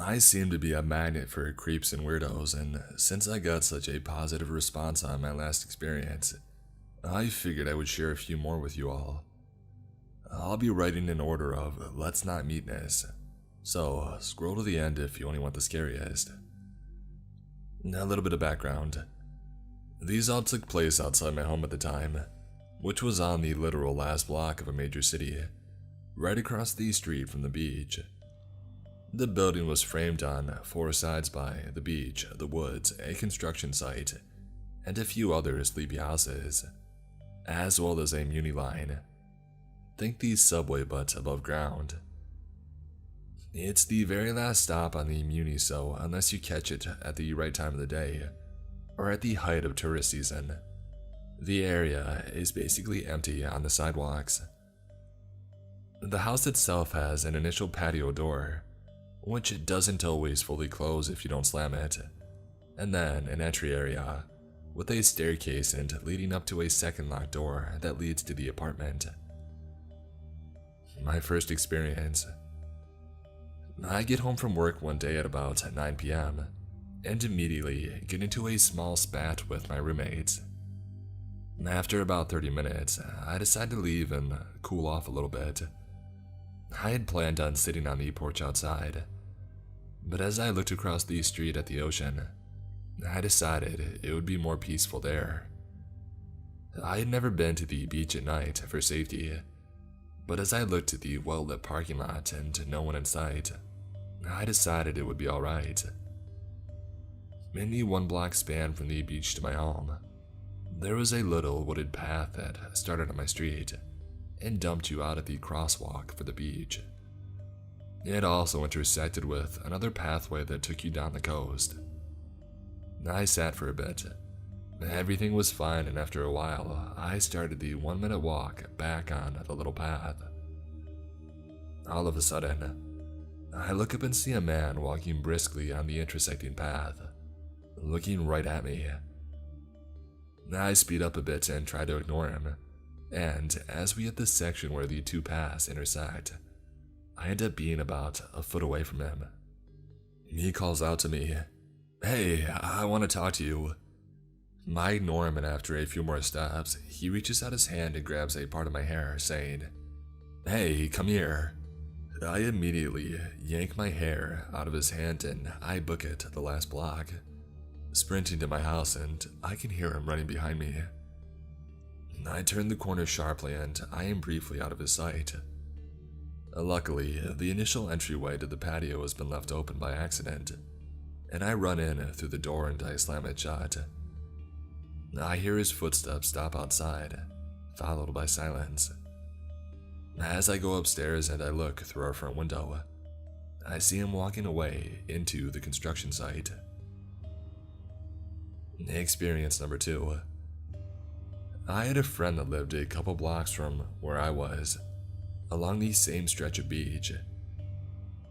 I seem to be a magnet for creeps and weirdos, and since I got such a positive response on my last experience, I figured I would share a few more with you all. I'll be writing in order of let's not meetness, so scroll to the end if you only want the scariest. A little bit of background. These all took place outside my home at the time, which was on the literal last block of a major city, right across the street from the beach. The building was framed on four sides by the beach, the woods, a construction site, and a few other sleepy houses, as well as a muni line. Think the subway but above ground. It's the very last stop on the muni, so unless you catch it at the right time of the day, or at the height of tourist season, the area is basically empty on the sidewalks. The house itself has an initial patio door, which doesn't always fully close if you don't slam it, and then an entry area with a staircase and leading up to a second locked door that leads to the apartment. My first experience. I get home from work one day at about 9 p.m. and immediately get into a small spat with my roommates. After about 30 minutes, I decide to leave and cool off a little bit. I had planned on sitting on the porch outside, but as I looked across the street at the ocean, I decided it would be more peaceful there. I had never been to the beach at night for safety, but as I looked at the well-lit parking lot and no one in sight, I decided it would be alright. In the 1 block span from the beach to my home, there was a little wooded path that started on my street and dumped you out at the crosswalk for the beach. It also intersected with another pathway that took you down the coast. I sat for a bit. Everything was fine, and after a while, I started the 1-minute walk back on the little path. All of a sudden, I look up and see a man walking briskly on the intersecting path, looking right at me. I speed up a bit and try to ignore him, and as we hit the section where the two paths intersect, I end up being about a foot away from him. He calls out to me, "Hey, I want to talk to you." I ignore him, and after a few more steps, he reaches out his hand and grabs a part of my hair, saying, "Hey, come here." I immediately yank my hair out of his hand and I book it the last block, sprinting to my house, and I can hear him running behind me. I turn the corner sharply and I am briefly out of his sight. Luckily, the initial entryway to the patio has been left open by accident, and I run in through the door and I slam it shut. I hear his footsteps stop outside, followed by silence. As I go upstairs and I look through our front window, I see him walking away into the construction site. Experience number 2. I had a friend that lived a couple blocks from where I was, along the same stretch of beach.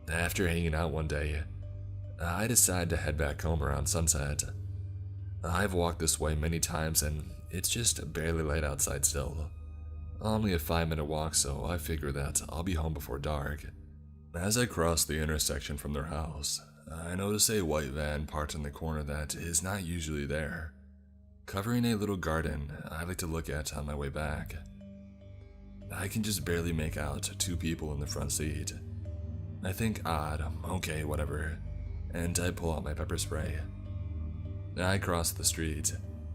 After hanging out one day, I decided to head back home around sunset. I've walked this way many times and it's just barely light outside still. Only a 5-minute walk, so I figure that I'll be home before dark. As I cross the intersection from their house, I notice a white van parked in the corner that is not usually there, covering a little garden I like to look at on my way back. I can just barely make out 2 people in the front seat. I think odd, okay, whatever, and I pull out my pepper spray. I cross the street,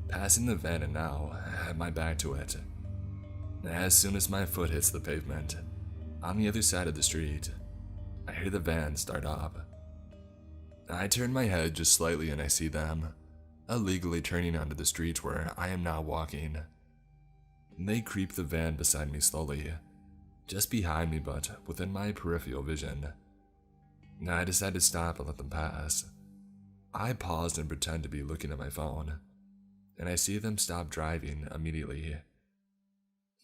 passing the van, and now have my back to it. As soon as my foot hits the pavement, on the other side of the street, I hear the van start up. I turn my head just slightly and I see them, illegally turning onto the street where I am now walking. They creep the van beside me slowly, just behind me but within my peripheral vision. I decide to stop and let them pass. I paused and pretend to be looking at my phone, and I see them stop driving immediately.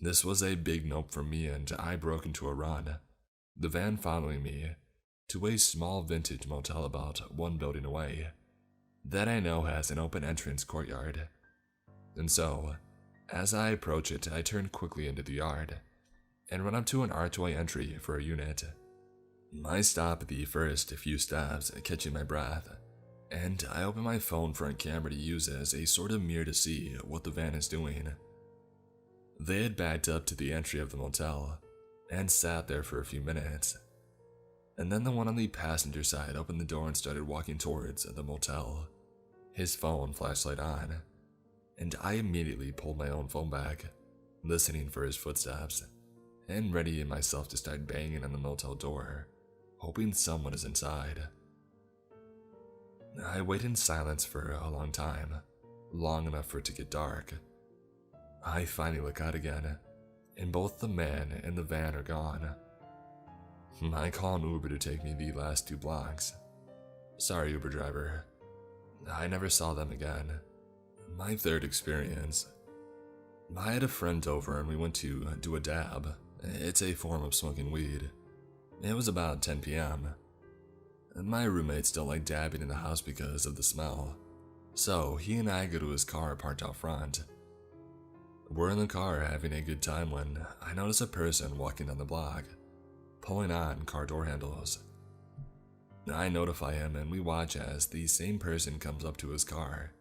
This was a big nope for me, and I broke into a run, the van following me, to a small vintage motel about 1 building away, that I know has an open entrance courtyard. And so, as I approach it, I turn quickly into the yard, and run up to an archway entry for a unit. I stop at the first few steps, catching my breath, and I open my phone front camera to use as a sort of mirror to see what the van is doing. They had backed up to the entry of the motel and sat there for a few minutes, and then the one on the passenger side opened the door and started walking towards the motel, his phone flashlight on, and I immediately pulled my own phone back, listening for his footsteps, and readying myself to start banging on the motel door, hoping someone is inside. I wait in silence for a long time, long enough for it to get dark. I finally look out again, and both the man and the van are gone. I call an Uber to take me the last 2 blocks. Sorry, Uber driver. I never saw them again. My third experience. I had a friend over and we went to do a dab. It's a form of smoking weed. It was about 10 p.m. My roommates don't like dabbing in the house because of the smell, so he and I go to his car parked out front. We're in the car having a good time when I notice a person walking down the block, pulling on car door handles. I notify him and we watch as the same person comes up to his car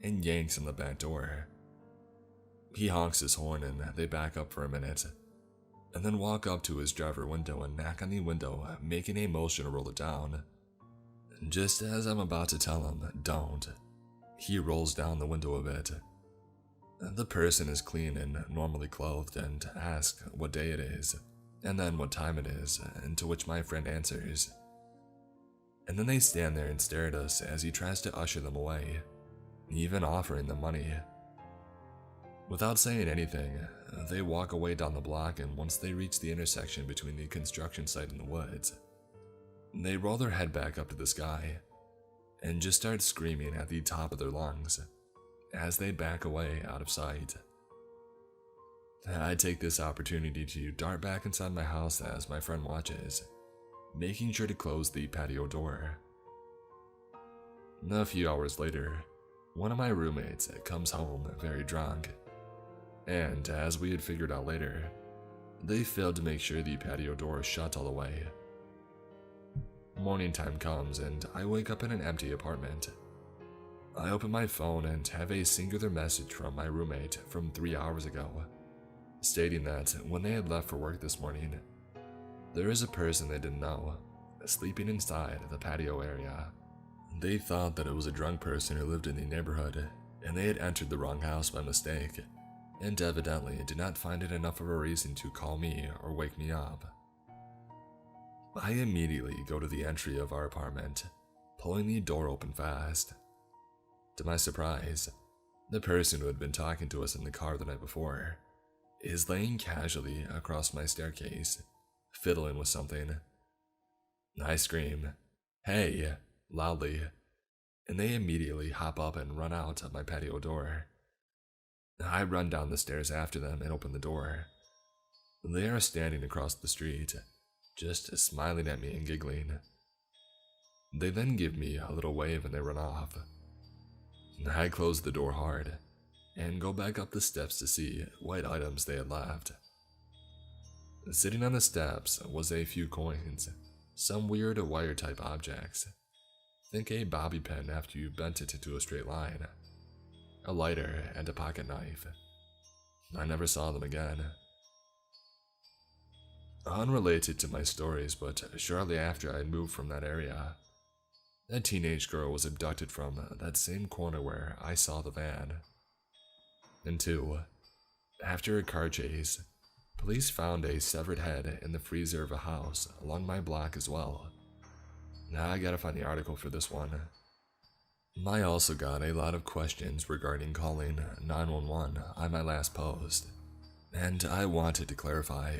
and yanks on the back door. He honks his horn and they back up for a minute, and then walk up to his driver window and knock on the window, making a motion to roll it down. Just as I'm about to tell him, don't, he rolls down the window a bit. The person is clean and normally clothed and asks what day it is, and then what time it is, and to which my friend answers. And then they stand there and stare at us as he tries to usher them away, even offering them money. Without saying anything, they walk away down the block, and once they reach the intersection between the construction site and the woods, they roll their head back up to the sky and just start screaming at the top of their lungs as they back away out of sight. I take this opportunity to dart back inside my house as my friend watches, making sure to close the patio door. A few hours later, one of my roommates comes home very drunk, and as we had figured out later, they failed to make sure the patio door is shut all the way. Morning time comes and I wake up in an empty apartment. I open my phone and have a singular message from my roommate from 3 hours ago, stating that when they had left for work this morning, there is a person they didn't know sleeping inside the patio area. They thought that it was a drunk person who lived in the neighborhood, and they had entered the wrong house by mistake, and evidently did not find it enough of a reason to call me or wake me up. I immediately go to the entry of our apartment, pulling the door open fast. To my surprise, the person who had been talking to us in the car the night before is laying casually across my staircase, fiddling with something. I scream, "Hey!" loudly, and they immediately hop up and run out of my patio door. I run down the stairs after them and open the door. They are standing across the street, just smiling at me and giggling. They then give me a little wave and they run off. I close the door hard and go back up the steps to see what items they had left. Sitting on the steps was a few coins, some weird wire-type objects. Think a bobby pin after you bent it into a straight line, a lighter, and a pocket knife. I never saw them again. Unrelated to my stories, but shortly after I moved from that area, a teenage girl was abducted from that same corner where I saw the van. And 2, after a car chase, police found a severed head in the freezer of a house along my block as well. Now I gotta find the article for this one. I also got a lot of questions regarding calling 911 on my last post, and I wanted to clarify.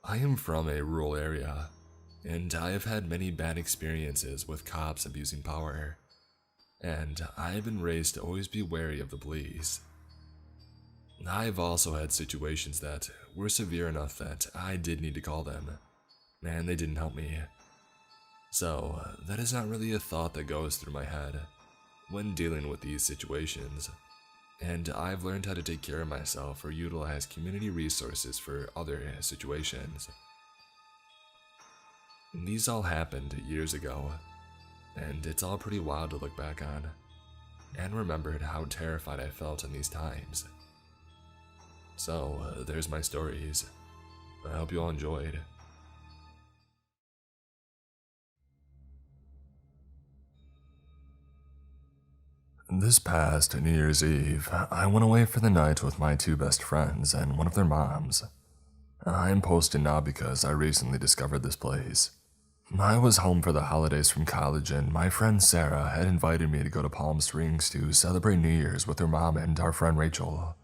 I am from a rural area, and I have had many bad experiences with cops abusing power, and I have been raised to always be wary of the police. I've also had situations that were severe enough that I did need to call them, and they didn't help me. So, that is not really a thought that goes through my head when dealing with these situations, and I've learned how to take care of myself or utilize community resources for other situations. These all happened years ago, and it's all pretty wild to look back on, and remembered how terrified I felt in these times. So, there's my stories. I hope you all enjoyed. This past New Year's Eve, I went away for the night with my two best friends and one of their moms. I am posting now because I recently discovered this place. I was home for the holidays from college, and my friend Sarah had invited me to go to Palm Springs to celebrate New Year's with her mom and our friend Rachel.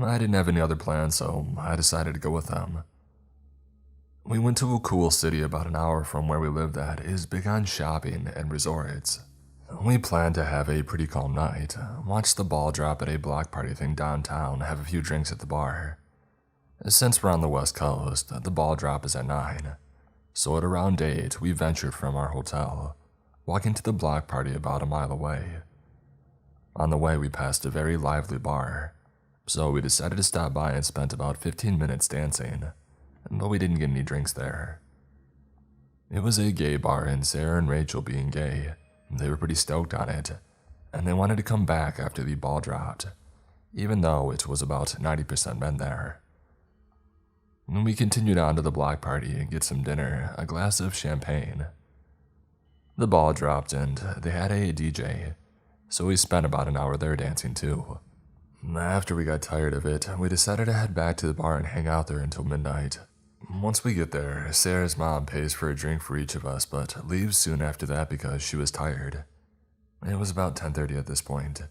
I didn't have any other plans, so I decided to go with them. We went to a cool city about an hour from where we lived that is big on shopping and resorts. We planned to have a pretty calm night, watch the ball drop at a block party thing downtown, have a few drinks at the bar. Since we're on the West Coast, the ball drop is at 9. So at around 8, we ventured from our hotel, walking to the block party about a mile away. On the way, we passed a very lively bar, so we decided to stop by and spent about 15 minutes dancing, but we didn't get any drinks there. It was a gay bar, and Sarah and Rachel, being gay, they were pretty stoked on it, and they wanted to come back after the ball dropped, even though it was about 90% men there. We continued on to the block party and get some dinner, a glass of champagne. The ball dropped and they had a DJ, so we spent about an hour there dancing too. After we got tired of it, we decided to head back to the bar and hang out there until midnight. Once we get there, Sarah's mom pays for a drink for each of us, but leaves soon after that because she was tired. It was about 10:30 at this point,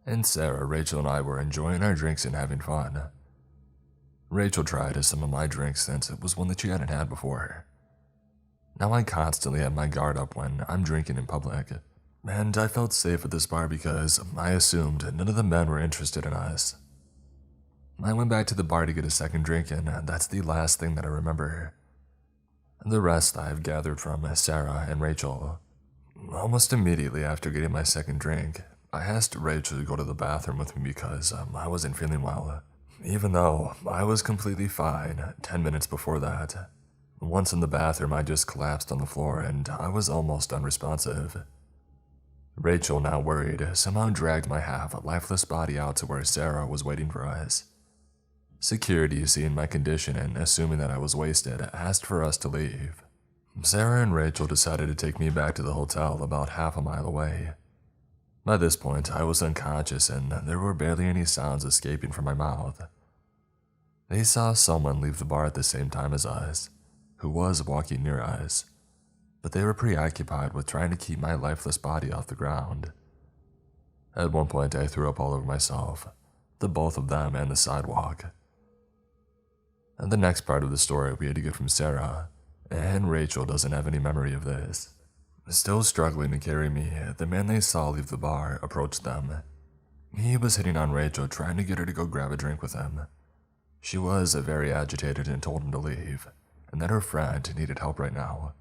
and Sarah, Rachel, and I were enjoying our drinks and having fun. Rachel tried some of my drinks since it was one that she hadn't had before. Now I constantly have my guard up when I'm drinking in public, and I felt safe at this bar because I assumed none of the men were interested in us. I went back to the bar to get a second drink, and that's the last thing that I remember. The rest I've gathered from Sarah and Rachel. Almost immediately after getting my second drink, I asked Rachel to go to the bathroom with me because I wasn't feeling well. Even though I was completely fine 10 minutes before that. Once in the bathroom, I just collapsed on the floor and I was almost unresponsive. Rachel, now worried, somehow dragged my half-lifeless body out to where Sarah was waiting for us. Security, seeing my condition and assuming that I was wasted, asked for us to leave. Sarah and Rachel decided to take me back to the hotel about half a mile away. By this point, I was unconscious and there were barely any sounds escaping from my mouth. They saw someone leave the bar at the same time as us, who was walking near us, but they were preoccupied with trying to keep my lifeless body off the ground. At one point, I threw up all over myself, the both of them and the sidewalk. And the next part of the story we had to get from Sarah, and Rachel doesn't have any memory of this. Still struggling to carry me, the man they saw leave the bar approached them. He was hitting on Rachel, trying to get her to go grab a drink with him. She was very agitated and told him to leave, and that her friend needed help right now.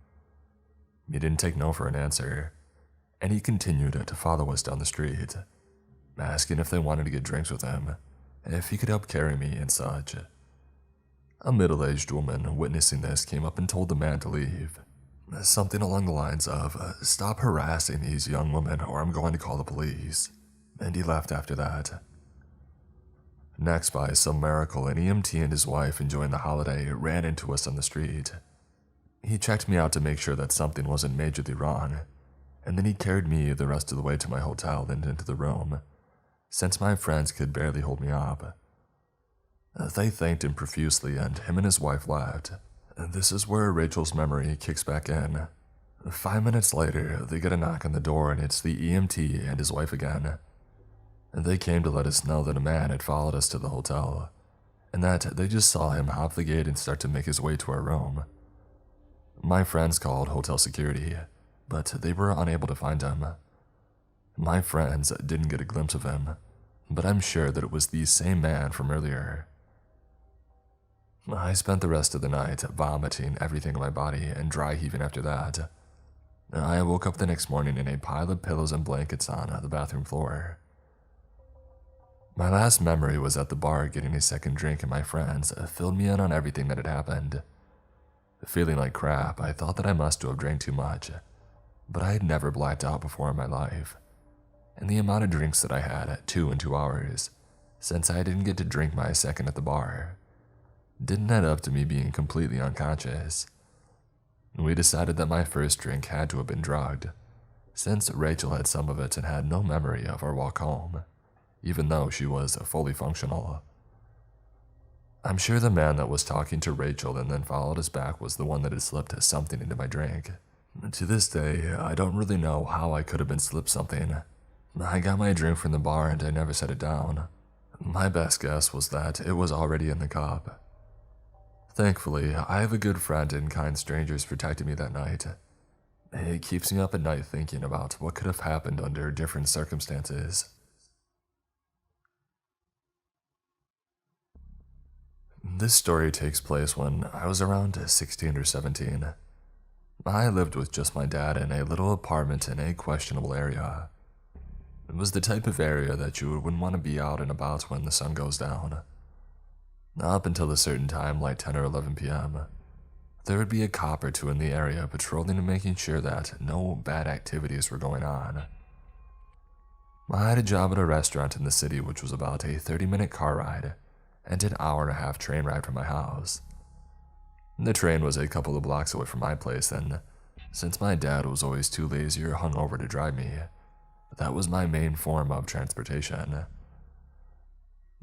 He didn't take no for an answer, and he continued to follow us down the street, asking if they wanted to get drinks with him, if he could help carry me and such. A middle-aged woman witnessing this came up and told the man to leave. Something along the lines of, "Stop harassing these young women or I'm going to call the police," and he left after that. Next, by some miracle, an EMT and his wife, enjoying the holiday, ran into us on the street. He checked me out to make sure that something wasn't majorly wrong, and then he carried me the rest of the way to my hotel and into the room, since my friends could barely hold me up. They thanked him profusely and him and his wife left. This is where Rachel's memory kicks back in. 5 minutes later, they get a knock on the door and it's the EMT and his wife again. They came to let us know that a man had followed us to the hotel, and that they just saw him hop the gate and start to make his way to our room. My friends called hotel security, but they were unable to find him. My friends didn't get a glimpse of him, but I'm sure that it was the same man from earlier. I spent the rest of the night vomiting everything in my body and dry heaving after that. I woke up the next morning in a pile of pillows and blankets on the bathroom floor. My last memory was at the bar getting a second drink, and my friends filled me in on everything that had happened. Feeling like crap, I thought that I must have drank too much, but I had never blacked out before in my life. And the amount of drinks that I had at 2 in 2 hours, since I didn't get to drink my second at the bar, didn't add up to me being completely unconscious. We decided that my first drink had to have been drugged, since Rachel had some of it and had no memory of our walk home, even though she was fully functional. I'm sure the man that was talking to Rachel and then followed us back was the one that had slipped something into my drink. To this day, I don't really know how I could have been slipped something. I got my drink from the bar and I never set it down. My best guess was that it was already in the cup. Thankfully, I have a good friend and kind strangers protecting me that night. It keeps me up at night thinking about what could have happened under different circumstances. This story takes place when I was around 16 or 17. I lived with just my dad in a little apartment in a questionable area. It was the type of area that you wouldn't want to be out and about when the sun goes down. Up until a certain time, like 10 or 11 p.m., there would be a cop or two in the area patrolling and making sure that no bad activities were going on. I had a job at a restaurant in the city, which was about a 30-minute car ride and an hour-and-a-half train ride from my house. The train was a couple of blocks away from my place, and since my dad was always too lazy or hungover to drive me, that was my main form of transportation.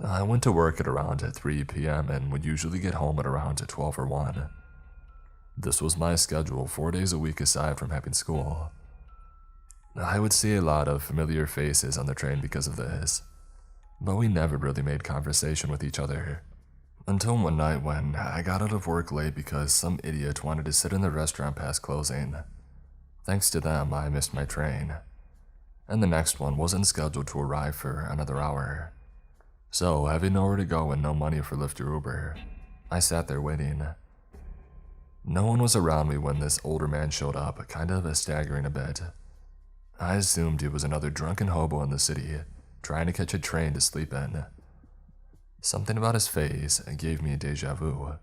I went to work at around 3 p.m. and would usually get home at around 12 or 1. This was my schedule 4 days a week aside from having school. I would see a lot of familiar faces on the train because of this, but we never really made conversation with each other. Until one night when I got out of work late because some idiot wanted to sit in the restaurant past closing. Thanks to them, I missed my train, and the next one wasn't scheduled to arrive for another hour. So, having nowhere to go and no money for Lyft or Uber, I sat there waiting. No one was around me when this older man showed up, kind of staggering a bit. I assumed he was another drunken hobo in the city, trying to catch a train to sleep in. Something about his face gave me a deja vu,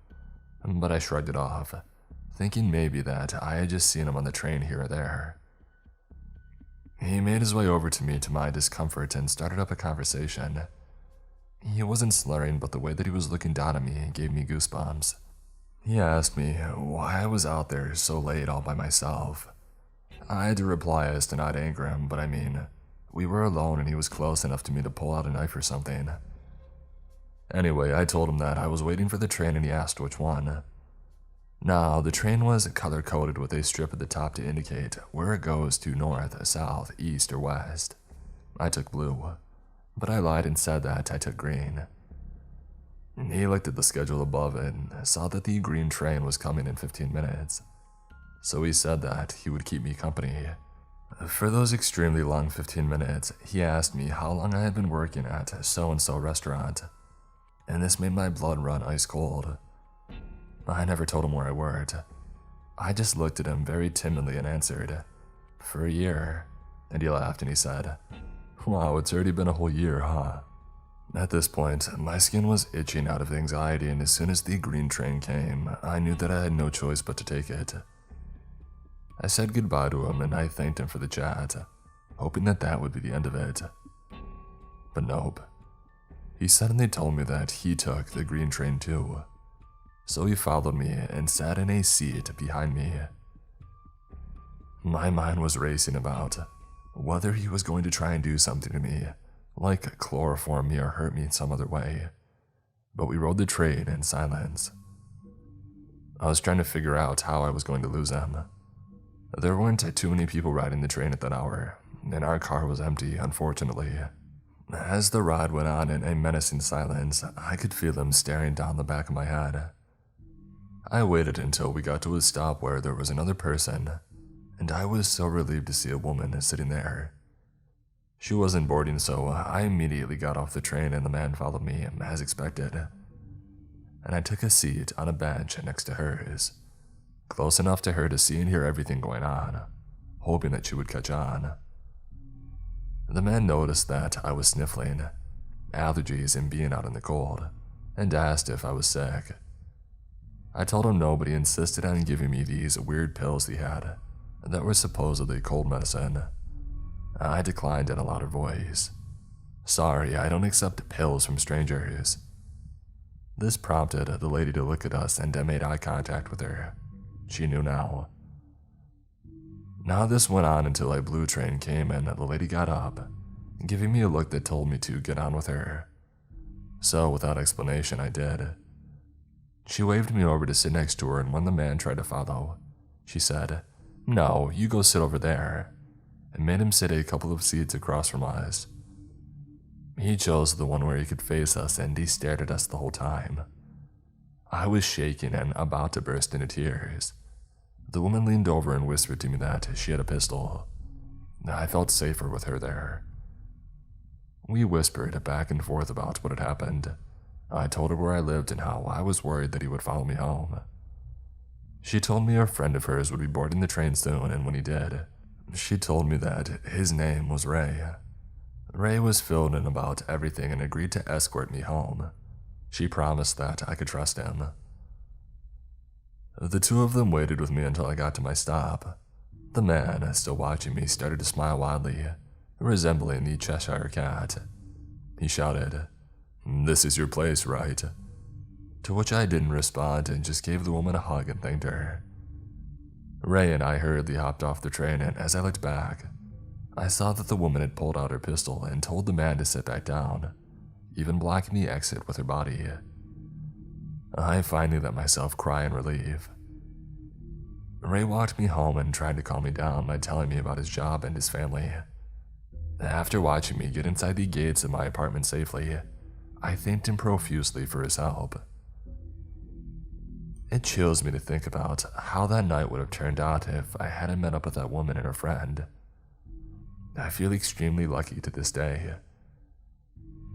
but I shrugged it off, thinking maybe that I had just seen him on the train here or there. He made his way over to me to my discomfort and started up a conversation. He wasn't slurring, but the way that he was looking down at me gave me goosebumps. He asked me why I was out there so late all by myself. I had to reply as to not anger him, but I mean, we were alone and he was close enough to me to pull out a knife or something. Anyway, I told him that I was waiting for the train and he asked which one. Now, the train was color-coded with a strip at the top to indicate where it goes to north, south, east, or west. I took blue, but I lied and said that I took green. He looked at the schedule above and saw that the green train was coming in 15 minutes, so he said that he would keep me company. For those extremely long 15 minutes, he asked me how long I had been working at so-and-so restaurant, and this made my blood run ice cold. I never told him where I worked. I just looked at him very timidly and answered, "For a year," and he laughed and he said, "Wow, it's already been a whole year, huh?" At this point, my skin was itching out of anxiety, and as soon as the green train came, I knew that I had no choice but to take it. I said goodbye to him and I thanked him for the chat, hoping that that would be the end of it. But nope. He suddenly told me that he took the green train too. So he followed me and sat in a seat behind me. My mind was racing about whether he was going to try and do something to me, like chloroform me or hurt me in some other way. But we rode the train in silence. I was trying to figure out how I was going to lose him. There weren't too many people riding the train at that hour, and our car was empty, unfortunately. As the ride went on in a menacing silence, I could feel him staring down the back of my head. I waited until we got to a stop where there was another person, and I was so relieved to see a woman sitting there. She wasn't boarding, so I immediately got off the train and the man followed me, as expected. And I took a seat on a bench next to hers, close enough to her to see and hear everything going on, hoping that she would catch on. The man noticed that I was sniffling, allergies and being out in the cold, and asked if I was sick. I told him no, but he insisted on giving me these weird pills he had that were supposedly cold medicine. I declined in a louder voice. Sorry, I don't accept pills from strangers. This prompted the lady to look at us, and I made eye contact with her. She knew now. Now this went on until a blue train came and the lady got up, giving me a look that told me to get on with her. So without explanation, I did. She waved me over to sit next to her, and when the man tried to follow, she said, "No, you go sit over there," and made him sit a couple of seats across from us. He chose the one where he could face us, and he stared at us the whole time. I was shaking and about to burst into tears. The woman leaned over and whispered to me that she had a pistol. I felt safer with her there. We whispered back and forth about what had happened. I told her where I lived and how I was worried that he would follow me home. She told me a friend of hers would be boarding the train soon, and when he did, she told me that his name was Ray. Ray was filled in about everything and agreed to escort me home. She promised that I could trust him. The two of them waited with me until I got to my stop. The man, still watching me, started to smile wildly, resembling the Cheshire Cat. He shouted, "This is your place, right?" To which I didn't respond and just gave the woman a hug and thanked her. Ray and I hurriedly hopped off the train, and as I looked back, I saw that the woman had pulled out her pistol and told the man to sit back down, even blocking the exit with her body. I finally let myself cry in relief. Ray walked me home and tried to calm me down by telling me about his job and his family. After watching me get inside the gates of my apartment safely, I thanked him profusely for his help. It chills me to think about how that night would have turned out if I hadn't met up with that woman and her friend. I feel extremely lucky to this day.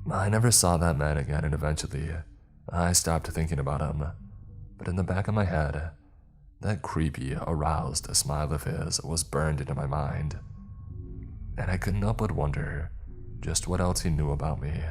I never saw that man again, and eventually, I stopped thinking about him, but in the back of my head, that creepy, aroused smile of his was burned into my mind, and I couldn't help but wonder just what else he knew about me.